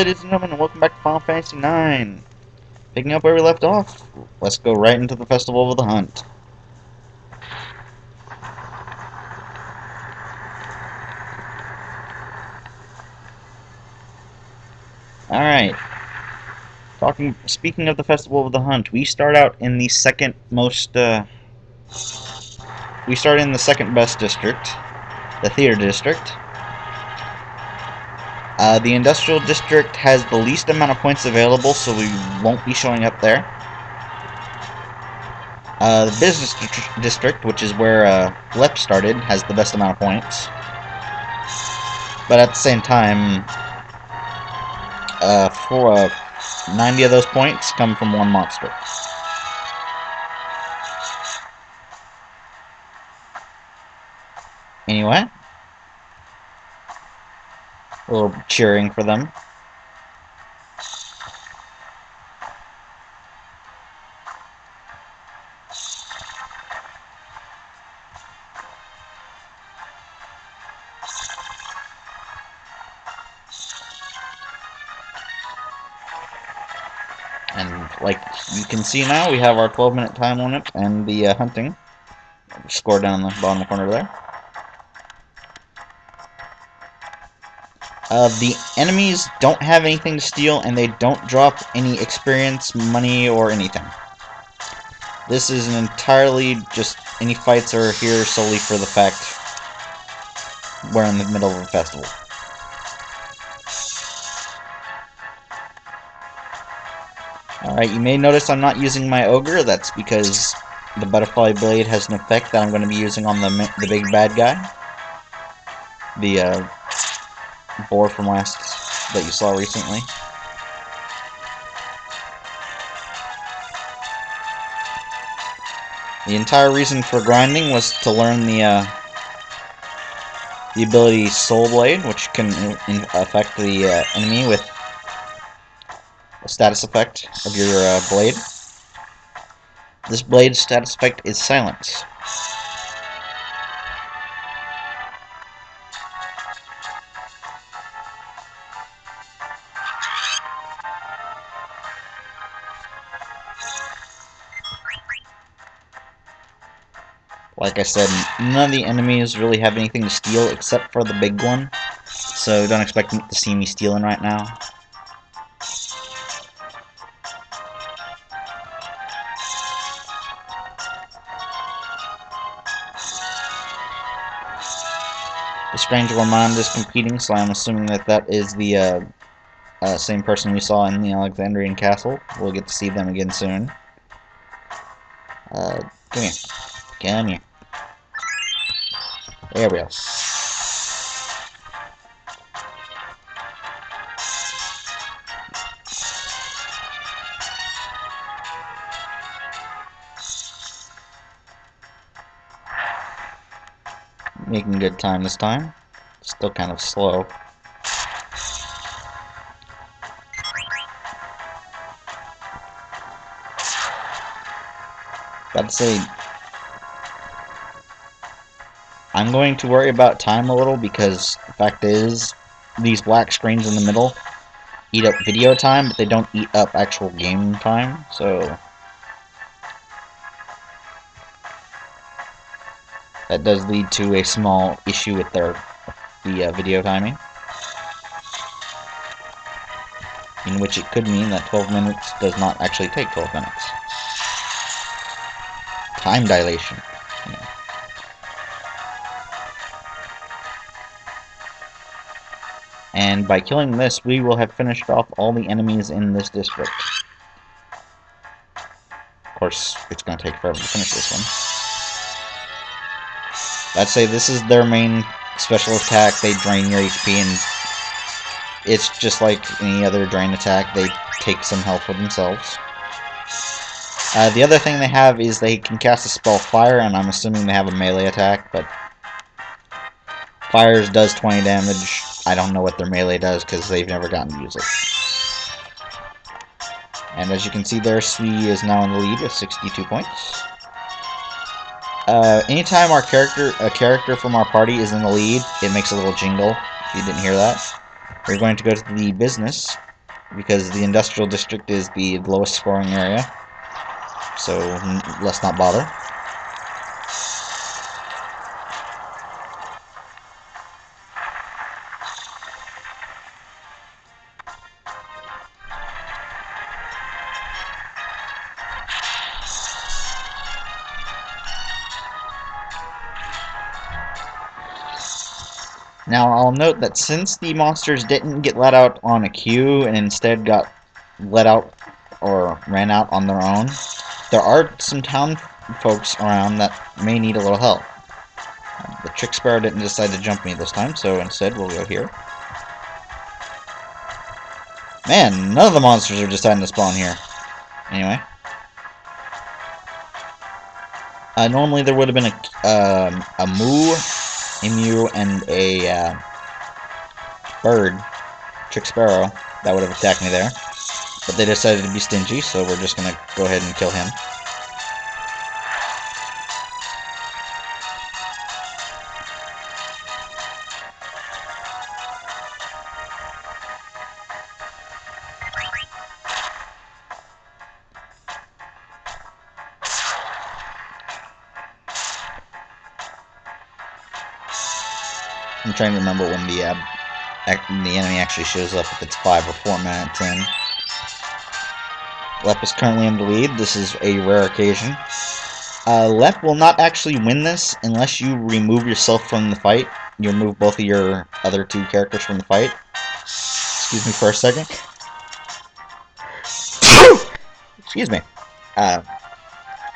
Ladies and gentlemen, welcome back to Final Fantasy IX. Picking up where we left off, let's go right into the Festival of the Hunt. Alright. Speaking of the Festival of the Hunt, we start out in the second best district, the Theater District. The Industrial District has the least amount of points available, so we won't be showing up there. The Business District, which is where Lep started, has the best amount of points. But at the same time, 90 of those points come from one monster. Anyway, a little cheering for them. And like you can see now, we have our 12-minute time limit and the hunting score down in the bottom corner there. The enemies don't have anything to steal, and they don't drop any experience, money, or anything. This is an entirely just any fights are here solely for the fact we're in the middle of a festival. Alright, you may notice I'm not using my ogre. That's because the butterfly blade has an effect that I'm going to be using on the big bad guy. The boar from last that you saw recently. The entire reason for grinding was to learn the ability Soul Blade, which can affect the enemy with a status effect of your blade. This blade's status effect is Silence. Like I said, none of the enemies really have anything to steal except for the big one, so don't expect to see me stealing right now. The Strange Gourmand is competing, so I'm assuming that is the same person we saw in the Alexandrian Castle. We'll get to see them again soon. Come here. Come here. There we go. Making good time this time. Still kind of slow. Gotta say, I'm going to worry about time a little because the fact is, these black screens in the middle eat up video time, but they don't eat up actual game time, so that does lead to a small issue with the video timing, in which it could mean that 12 minutes does not actually take 12 minutes. Time dilation. Yeah. And by killing this, we will have finished off all the enemies in this district. Of course, it's going to take forever to finish this one. I'd say this is their main special attack. They drain your HP, and it's just like any other drain attack. They take some health for themselves. The other thing they have is they can cast a spell Fire, and I'm assuming they have a melee attack, but Fires does 20 damage. I don't know what their melee does because they've never gotten to use it. And as you can see there, Sui is now in the lead with 62 points. Anytime a character from our party is in the lead, it makes a little jingle, if you didn't hear that. We're going to go to the business, because the industrial district is the lowest scoring area. So let's not bother. Now, I'll note that since the monsters didn't get let out on a queue and instead got let out or ran out on their own, there are some town folks around that may need a little help. The Trick Sparrow didn't decide to jump me this time, so instead we'll go here. Man, none of the monsters are deciding to spawn here. Anyway. Normally there would have been a moo, emu, and a bird, Trick Sparrow, that would have attacked me there. But they decided to be stingy, so we're just going to go ahead and kill him. I'm trying to remember when the enemy actually shows up, if it's 5 or 4 minutes in. Lep is currently in the lead. This is a rare occasion. Lep will not actually win this unless you remove yourself from the fight. You remove both of your other 2 characters from the fight. Excuse me for a second. Excuse me. As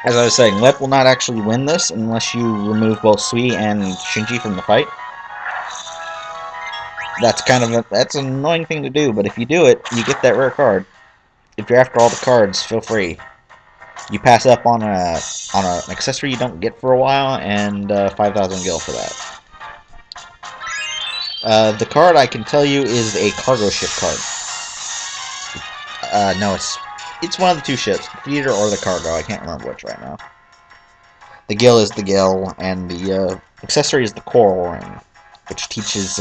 I was saying, Lep will not actually win this unless you remove both Sui and Shinji from the fight. That's that's an annoying thing to do, but if you do it, you get that rare card. If you're after all the cards, feel free. You pass up on an accessory you don't get for a while, and 5,000 gil for that. The card I can tell you is a cargo ship card. No, it's one of the 2 ships, the theater or the cargo. I can't remember which right now. The gil is the gil, and the accessory is the coral ring, which teaches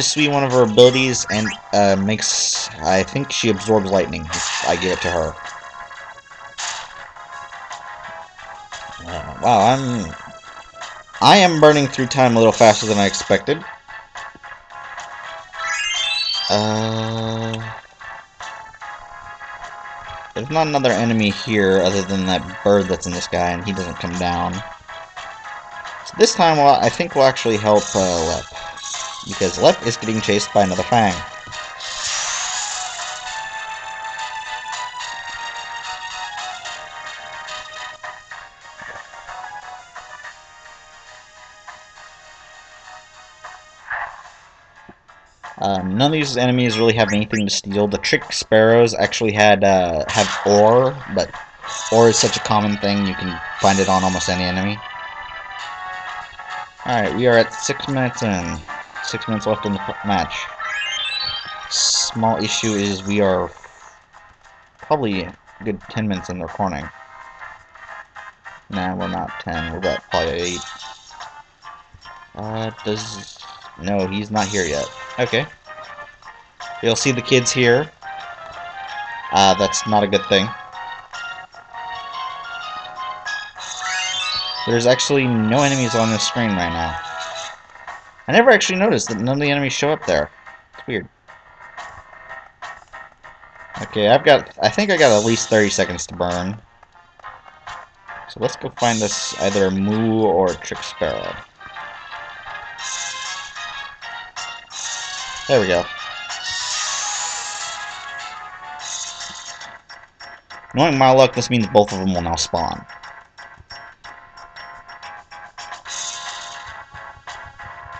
Sui one of her abilities and makes, I think she absorbs lightning if I give it to her. Wow, I am burning through time a little faster than I expected. There's not another enemy here other than that bird that's in the sky, and he doesn't come down. So this time, I think we'll actually help Lep, because Lep is getting chased by another Fang. None of these enemies really have anything to steal. The Trick Sparrows actually have ore, but ore is such a common thing, you can find it on almost any enemy. Alright, we are at 6 minutes in. 6 minutes left in the match. Small issue is we are probably a good 10 minutes in the recording. Nah, we're not 10. We're about probably 8. No, he's not here yet. Okay. You'll see the kids here. That's not a good thing. There's actually no enemies on this screen right now. I never actually noticed that none of the enemies show up there. It's weird. Okay, I think I got at least 30 seconds to burn. So let's go find us either a Moo or a Trick Sparrow. There we go. Knowing my luck, this means both of them will now spawn.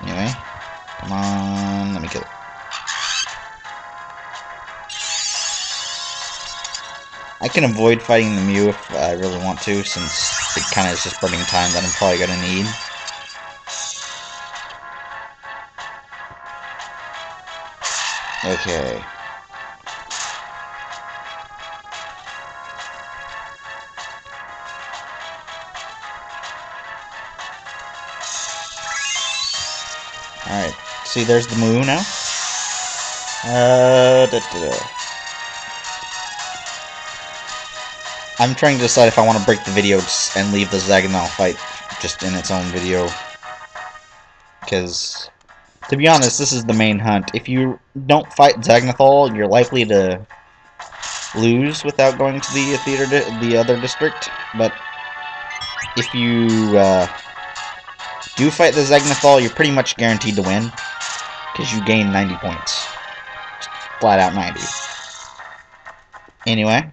Anyway, come on, let me kill it. I can avoid fighting the Mew if I really want to, since it kind of is just burning time that I'm probably going to need. Okay. Alright, see there's the Moo now. I'm trying to decide if I want to break the video and leave the Zaganal fight just in its own video. Because, to be honest, this is the main hunt. If you don't fight Zagnathol, you're likely to lose without going to the other district. But if you do fight the Zagnathol, you're pretty much guaranteed to win. Because you gain 90 points. Just flat out 90. Anyway,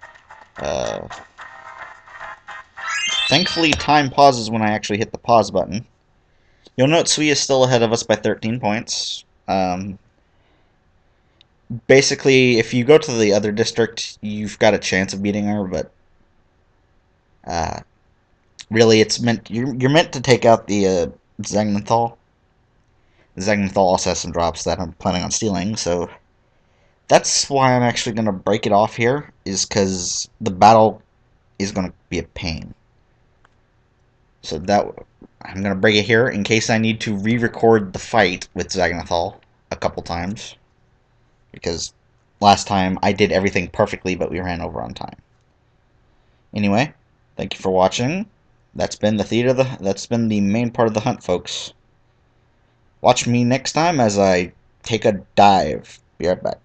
thankfully time pauses when I actually hit the pause button. You'll note Sui is still ahead of us by 13 points. Basically, if you go to the other district, you've got a chance of beating her, but really, it's you're meant to take out the Zagnathol. The Zagnathol also has some drops that I'm planning on stealing, so that's why I'm actually going to break it off here, is because the battle is going to be a pain. So I'm going to break it here in case I need to re-record the fight with Zagnathol a couple times. Because last time I did everything perfectly, but we ran over on time. Anyway, thank you for watching. That's been that's been the main part of the hunt, folks. Watch me next time as I take a dive. Be right back.